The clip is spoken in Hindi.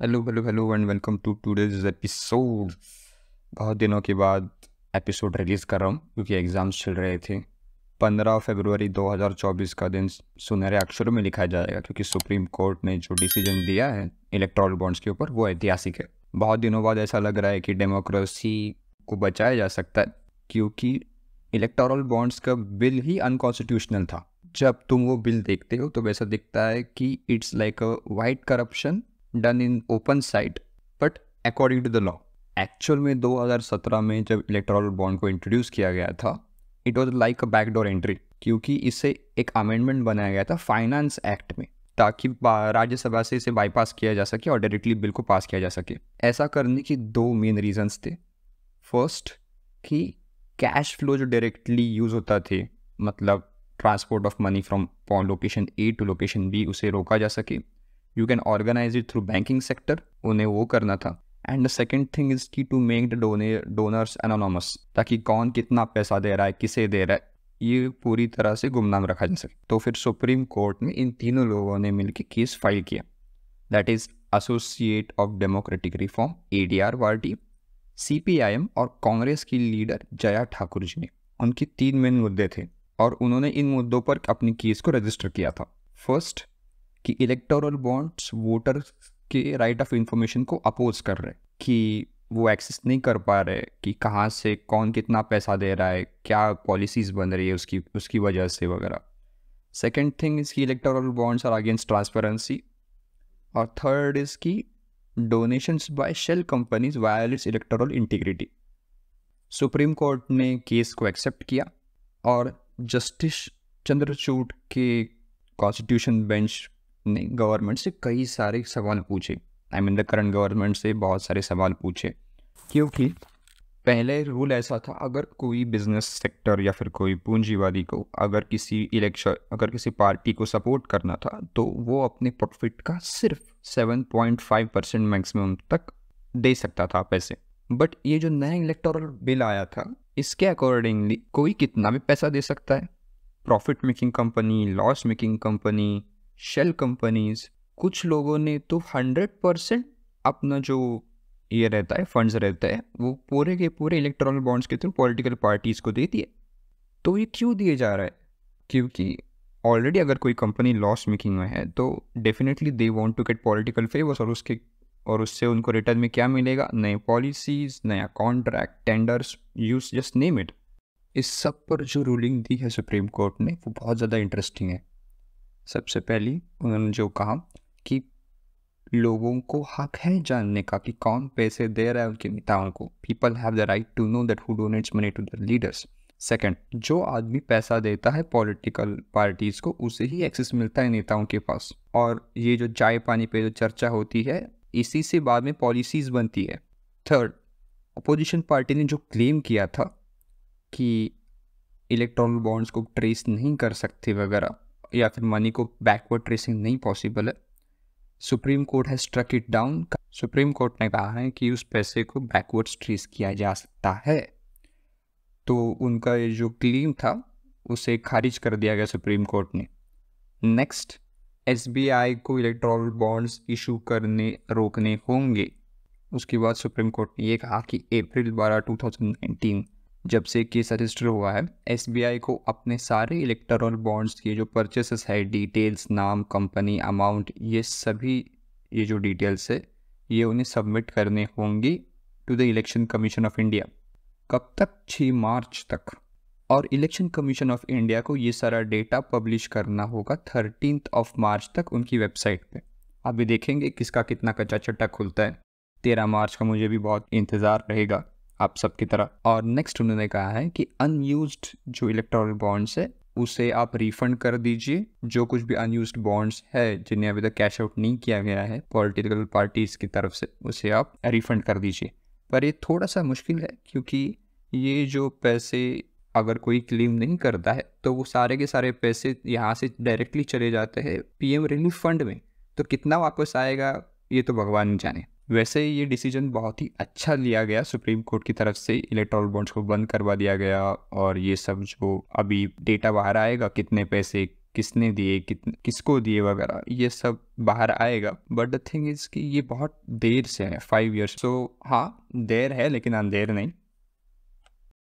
Hello hello hello and welcome to today's episode. बहुत दिनों के बाद एपिसोड रिलीज़ कर रहा हूँ क्योंकि एग्ज़ाम्स चल रहे थे। 15 फरवरी 2024 का दिन सुनहरे अक्षरों में लिखा जाएगा क्योंकि सुप्रीम कोर्ट ने जो डिसीजन दिया है इलेक्टोरल बॉन्ड्स के ऊपर वो ऐतिहासिक है। बहुत दिनों बाद ऐसा लग रहा है कि डेमोक्रेसी को बचाया जा सकता है क्योंकि इलेक्टोरल बॉन्ड्स का बिल ही अनकॉन्स्टिट्यूशनल था। जब तुम वो बिल देखते हो तो वैसा दिखता है कि it's like a white corruption done in open sight but according to the law. Actual में 2017 में जब इलेक्टोरल बॉन्ड को इंट्रोड्यूस किया गया था it was like a backdoor entry क्योंकि इससे एक अमेंडमेंट बनाया गया था फाइनेंस एक्ट में ताकि राज्यसभा से इसे बाईपास किया जा सके और डायरेक्टली बिल को पास किया जा सके। ऐसा करने की दो मेन रीजंस थे। फर्स्ट कि कैश फ्लो जो डायरेक्टली यूज होता थे, मतलब transport of money from location A to location B, उसे रोका जा सके। You can organise it through banking sector, उन्हें वो करना था। And the second thing is की to make the donors anonymous, ताकि कौन कितना पैसा दे रहा है, किसे दे रहा है, ये पूरी तरह से गुमनाम रखा जा सके। तो फिर सुप्रीम कोर्ट में इन तीनों लोगों ने मिलकर केस फाइल किया, that is associate of democratic reform ADR party, CPIM और कांग्रेस की लीडर जया ठाकुर जी ने। उनके 3 मेन मुद्दे थे और उन्होंने इन मुद्दों पर अपनी केस को रजिस्टर किया था। फर्स्ट कि इलेक्टोरल बॉन्ड्स वोटर के राइट ऑफ इंफॉर्मेशन को अपोज कर रहे, कि वो एक्सेस नहीं कर पा रहे कि कहाँ से कौन कितना पैसा दे रहा है, क्या पॉलिसीज बन रही है उसकी वजह से वगैरह। सेकेंड थिंग इज कि electoral bonds are against transparency. और थर्ड इज की donations by shell companies violates electoral integrity. Supreme court ने केस को एक्सेप्ट किया और जस्टिस चंद्रचूड़ के कॉन्स्टिट्यूशन बेंच ने गवर्नमेंट से कई सारे सवाल पूछे। द करंट गवर्नमेंट से बहुत सारे सवाल पूछे क्योंकि पहले रूल ऐसा था, अगर कोई बिजनेस सेक्टर या फिर कोई पूंजीवादी को अगर किसी पार्टी को सपोर्ट करना था तो वो अपने प्रॉफिट का सिर्फ 7.5% मैक्सिमम तक दे सकता था पैसे। बट ये जो नया इलेक्टोरल बिल आया था इसके अकॉर्डिंगली कोई कितना भी पैसा दे सकता है। Profit making company, loss making company, shell companies, कुछ लोगों ने तो 100% अपना जो ये रहता है फंड्स रहता है वो पूरे के पूरे इलेक्टोरल बॉन्ड्स के थ्रू पॉलिटिकल पार्टीज को दे दिए। तो ये क्यों दिए जा रहा है? क्योंकि ऑलरेडी अगर कोई कंपनी लॉस मेकिंग में है तो definitely they want to get political favours और उससे उनको रिटर्न में क्या मिलेगा? नए पॉलिसीज, नया contract, tenders, use just name it. इस सब पर जो रूलिंग दी है सुप्रीम कोर्ट ने वो बहुत ज़्यादा इंटरेस्टिंग है। सबसे पहली उन्होंने जो कहा कि लोगों को हक है जानने का कि कौन पैसे दे रहा है उनके नेताओं को। People have the right to know that who donates money to the leaders. Second, जो आदमी पैसा देता है पॉलिटिकल पार्टीज को उसे ही एक्सेस मिलता है नेताओं के पास। और ये जो चाय पानी पे जो चर्चा होती है इसी से बाद में पॉलिसीज बनती है। थर्ड, अपोजिशन पार्टी ने जो क्लेम किया था कि इलेक्टोरल बॉन्ड्स को ट्रेस नहीं कर सकते वगैरह या फिर मनी को बैकवर्ड ट्रेसिंग नहीं पॉसिबल है, supreme court has struck it down. Supreme court ने कहा है कि उस पैसे को बैकवर्ड ट्रेस किया जा सकता है। तो उनका ये जो क्लेम था उसे खारिज कर दिया गया सुप्रीम कोर्ट ने। नेक्स्ट, SBI को इलेक्टोरल बॉन्ड्स इशू करने रोकने होंगे। उसके बाद सुप्रीम कोर्ट ने ये कहा कि अप्रैल 12, 2019 जब से केस रजिस्टर हुआ है SBI को अपने सारे इलेक्टोरल बॉन्ड्स के जो परचेसेस है, डिटेल्स, नाम, कंपनी, अमाउंट, ये सभी ये जो डिटेल्स है ये उन्हें सबमिट करने होंगी to the election commission of India. कब तक? 6 मार्च तक। और इलेक्शन कमीशन ऑफ इंडिया को ये सारा डेटा पब्लिश करना होगा 13 मार्च तक उनकी वेबसाइट पे। अभी देखेंगे किसका कितना कच्चा चट्टा खुलता है। 13 मार्च का मुझे भी बहुत इंतज़ार रहेगा आप सबकी तरह। और नेक्स्ट उन्होंने कहा है कि अनयूज्ड जो इलेक्टोरल बॉन्ड्स है उसे आप रिफंड कर दीजिए। जो कुछ भी अनयूज्ड बॉन्ड्स है जिन्हें अभी तक कैश आउट नहीं किया गया है पॉलिटिकल पार्टीज की तरफ से उसे आप रिफंड कर दीजिए। पर ये थोड़ा सा मुश्किल है क्योंकि ये जो पैसे अगर कोई क्लेम नहीं करता है तो वो सारे के सारे पैसे यहाँ से डायरेक्टली चले जाते हैं PM रिलीफ फंड में। तो कितना वापस आएगा ये तो भगवान जाने। वैसे ये डिसीजन बहुत ही अच्छा लिया गया सुप्रीम कोर्ट की तरफ से, इलेक्टोरल बॉन्ड्स को बंद करवा दिया गया। और ये सब जो अभी डेटा बाहर आएगा कितने पैसे किसने दिए, किसको दिए वगैरह, ये सब बाहर आएगा। बट द थिंग इज़ कि ये बहुत देर से है, 5 years। सो हाँ, देर है लेकिन अंधेर नहीं।